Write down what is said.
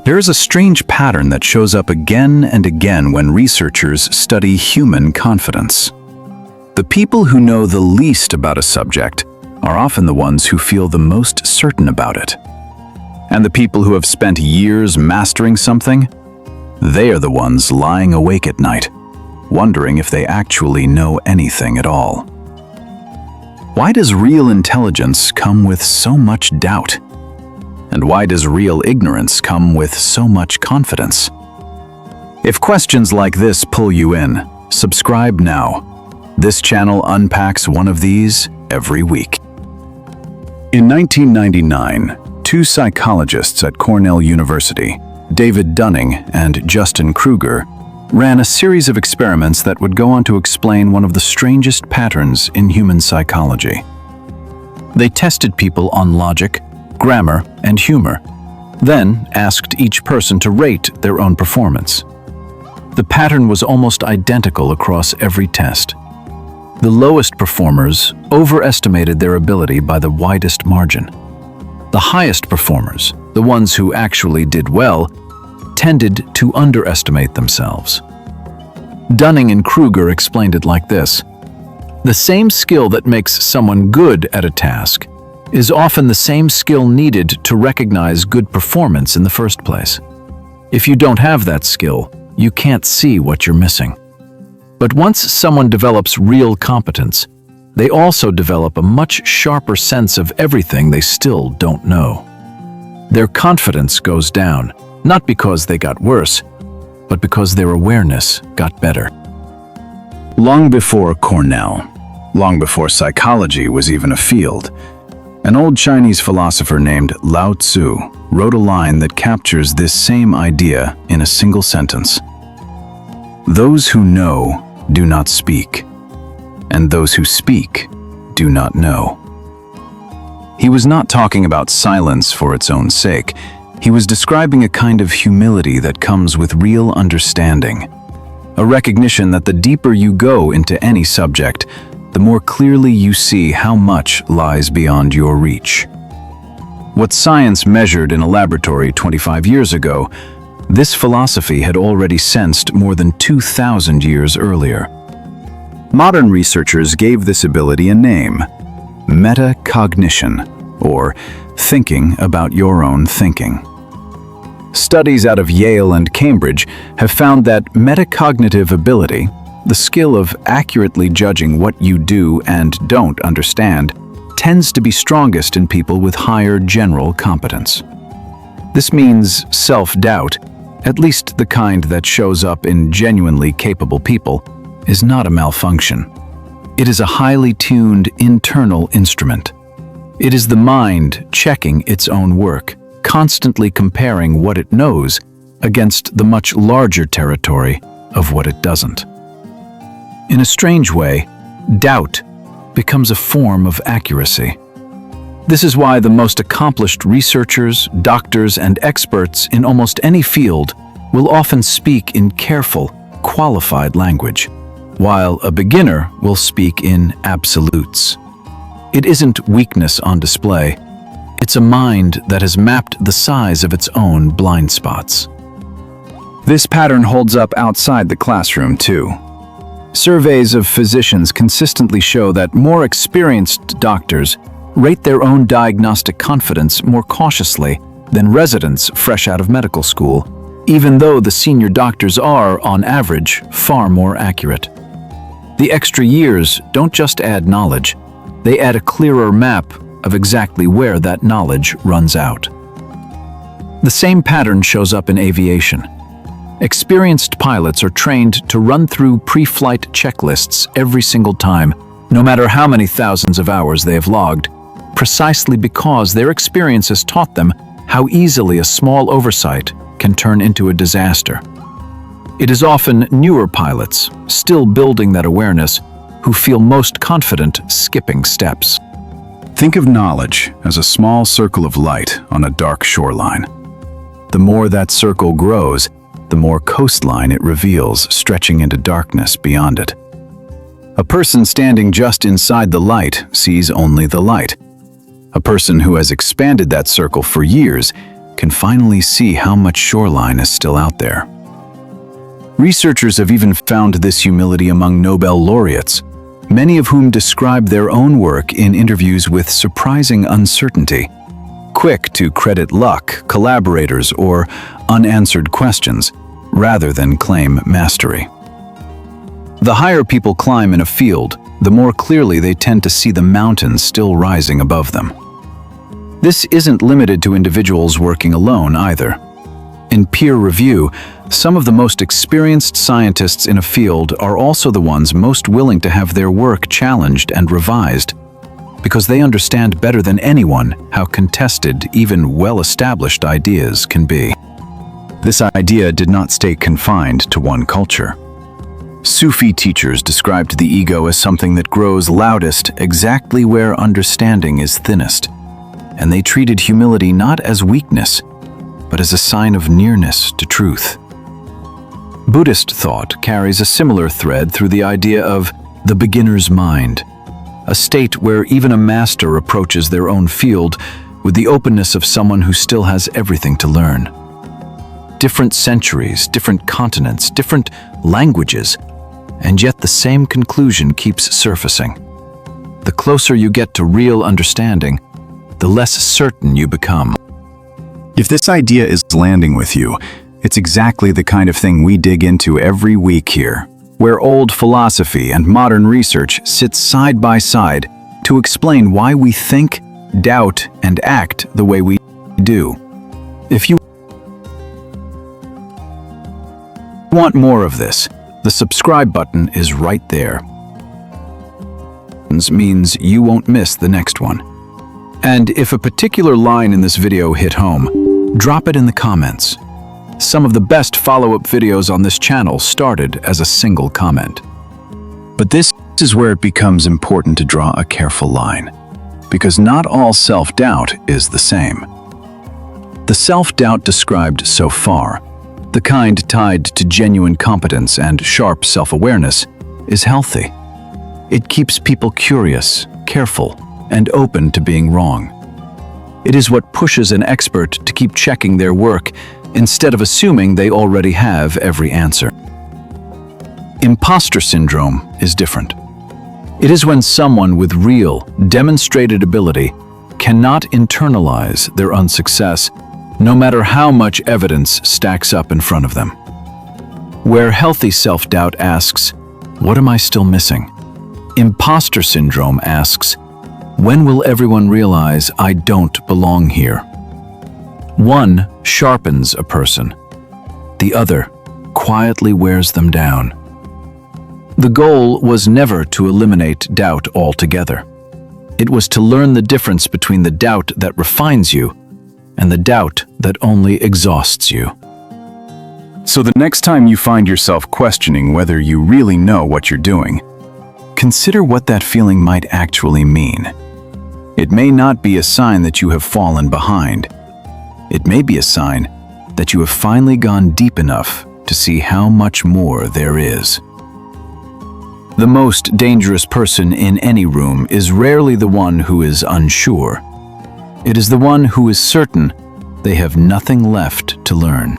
There is a strange pattern that shows up again and again when researchers study human confidence. The people who know the least about a subject are often the ones who feel the most certain about it. And the people who have spent years mastering something, they are the ones lying awake at night, wondering if they actually know anything at all. Why does real intelligence come with so much doubt? And why does real ignorance come with so much confidence? If questions like this pull you in, subscribe now. This channel unpacks one of these every week. In 1999, two psychologists at Cornell University, David Dunning and Justin Kruger, ran a series of experiments that would go on to explain one of the strangest patterns in human psychology. They tested people on logic, grammar, and humor, then asked each person to rate their own performance. The pattern was almost identical across every test. The lowest performers overestimated their ability by the widest margin. The highest performers, the ones who actually did well, tended to underestimate themselves. Dunning and Kruger explained it like this: the same skill that makes someone good at a task is often the same skill needed to recognize good performance in the first place. If you don't have that skill, you can't see what you're missing. But once someone develops real competence, they also develop a much sharper sense of everything they still don't know. Their confidence goes down, not because they got worse, but because their awareness got better. Long before Cornell, long before psychology was even a field, an old Chinese philosopher named Lao Tzu wrote a line that captures this same idea in a single sentence. Those who know do not speak, and those who speak do not know. He was not talking about silence for its own sake. He was describing a kind of humility that comes with real understanding, a recognition that the deeper you go into any subject, the more clearly you see how much lies beyond your reach. What science measured in a laboratory 25 years ago, this philosophy had already sensed more than 2,000 years earlier. Modern researchers gave this ability a name: metacognition, or thinking about your own thinking. Studies out of Yale and Cambridge have found that metacognitive ability, the skill of accurately judging what you do and don't understand, tends to be strongest in people with higher general competence. This means self-doubt, at least the kind that shows up in genuinely capable people, is not a malfunction. It is a highly tuned internal instrument. It is the mind checking its own work, constantly comparing what it knows against the much larger territory of what it doesn't. In a strange way, doubt becomes a form of accuracy. This is why the most accomplished researchers, doctors, and experts in almost any field will often speak in careful, qualified language, while a beginner will speak in absolutes. It isn't weakness on display. It's a mind that has mapped the size of its own blind spots. This pattern holds up outside the classroom, too. Surveys of physicians consistently show that more experienced doctors rate their own diagnostic confidence more cautiously than residents fresh out of medical school, even though the senior doctors are, on average, far more accurate. The extra years don't just add knowledge, they add a clearer map of exactly where that knowledge runs out. The same pattern shows up in aviation. Experienced pilots are trained to run through pre-flight checklists every single time, no matter how many thousands of hours they have logged, precisely because their experience has taught them how easily a small oversight can turn into a disaster. It is often newer pilots, still building that awareness, who feel most confident skipping steps. Think of knowledge as a small circle of light on a dark shoreline. The more that circle grows, the more coastline it reveals, stretching into darkness beyond it. A person standing just inside the light sees only the light. A person who has expanded that circle for years can finally see how much shoreline is still out there. Researchers have even found this humility among Nobel laureates, many of whom describe their own work in interviews with surprising uncertainty, quick to credit luck, collaborators, or unanswered questions, rather than claim mastery. The higher people climb in a field, the more clearly they tend to see the mountains still rising above them. This isn't limited to individuals working alone either. In peer review, some of the most experienced scientists in a field are also the ones most willing to have their work challenged and revised, because they understand better than anyone how contested even well-established ideas can be. This idea did not stay confined to one culture. Sufi teachers described the ego as something that grows loudest exactly where understanding is thinnest, and they treated humility not as weakness, but as a sign of nearness to truth. Buddhist thought carries a similar thread through the idea of the beginner's mind, a state where even a master approaches their own field with the openness of someone who still has everything to learn. Different centuries, different continents, different languages, and yet the same conclusion keeps surfacing. The closer you get to real understanding, the less certain you become. If this idea is landing with you, it's exactly the kind of thing we dig into every week here, where old philosophy and modern research sit side by side to explain why we think, doubt, and act the way we do. If you want more of this, the subscribe button is right there. It means you won't miss the next one. And if a particular line in this video hit home, drop it in the comments. Some of the best follow-up videos on this channel started as a single comment. But this is where it becomes important to draw a careful line, because not all self-doubt is the same. The self-doubt described so far, the kind tied to genuine competence and sharp self-awareness, is healthy. It keeps people curious, careful, and open to being wrong. It is what pushes an expert to keep checking their work instead of assuming they already have every answer. Imposter syndrome is different. It is when someone with real, demonstrated ability cannot internalize their unsuccess, no matter how much evidence stacks up in front of them. Where healthy self-doubt asks, "What am I still missing?" Imposter syndrome asks, "When will everyone realize I don't belong here?" One sharpens a person. The other quietly wears them down. The goal was never to eliminate doubt altogether. It was to learn the difference between the doubt that refines you and the doubt that only exhausts you. So the next time you find yourself questioning whether you really know what you're doing, consider what that feeling might actually mean. It may not be a sign that you have fallen behind. It may be a sign that you have finally gone deep enough to see how much more there is. The most dangerous person in any room is rarely the one who is unsure. It is the one who is certain they have nothing left to learn.